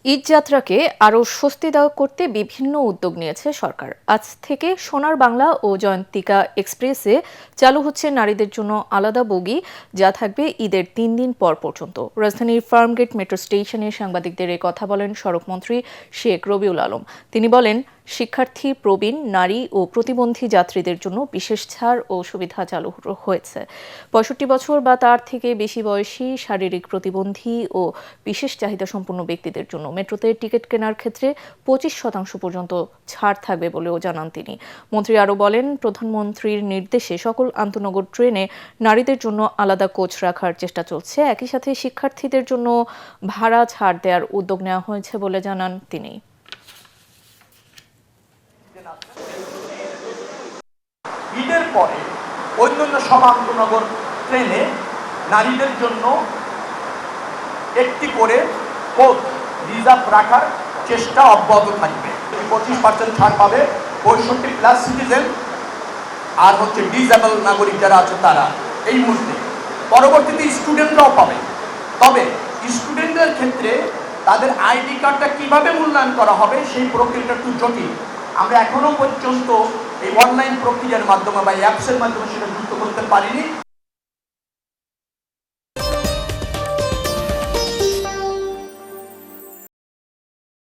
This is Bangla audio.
ঈদ যাত্রাকে আরও স্বস্তিদায়ক করতে বিভিন্ন উদ্যোগ নিয়েছে সরকার। আজ থেকে সোনার বাংলা ও জয়ন্তিকা এক্সপ্রেসে চালু হচ্ছে নারীদের জন্য আলাদা বগি, যা থাকবে ঈদের 3 দিন পর পর্যন্ত। রাজধানীর ফার্মগেট মেট্রো স্টেশনে সাংবাদিকদের এ কথা বলেন সড়কমন্ত্রী শেখ রবিউল আলম। তিনি বলেন, শিক্ষার্থী, প্রবীণ, নারী ও প্রতিবন্ধী যাত্রীদের জন্য বিশেষ ছাড় ও সুবিধা চালু হয়েছে। 65 বছর বা তার থেকে বেশি বয়সী, শারীরিক প্রতিবন্ধী ও বিশেষ চাহিদা সম্পন্ন ব্যক্তিদের জন্য মেট্রোতে টিকিট কেনার ক্ষেত্রে 25% পর্যন্ত ছাড় থাকবে বলেও জানান তিনি। মন্ত্রী আরও বলেন, প্রধানমন্ত্রীর নির্দেশে সকল আন্তনগর ট্রেনে নারীদের জন্য আলাদা কোচ রাখার চেষ্টা চলছে। একই সাথে শিক্ষার্থীদের জন্য ভাড়া ছাড় দেওয়ার উদ্যোগ নেওয়া হয়েছে বলে জানান তিনি। ঈদের পরে অন্যান্য সব আন্তনগর ট্রেনে নারীদের জন্য একটি করে কোচ রিজার্ভ রাখার চেষ্টা অব্যাহত থাকবে। 25% ছাড় পাবে 65+ সিটিজেন আর ডিসেবল নাগরিক যারা আছে তারা এই মুহূর্তে। পরবর্তীতে স্টুডেন্টরাও পাবে। তবে স্টুডেন্টদের ক্ষেত্রে তাদের আইডি কার্ডটা কিভাবে মূল্যায়ন করা হবে সেই প্রক্রিয়াটা একটু জটিল। আমরা এখনো পর্যন্ত এই অনলাইন প্রক্রিয়ার মাধ্যমে বা অ্যাপসের মাধ্যমে সেটা যুক্ত করতে পারিনি।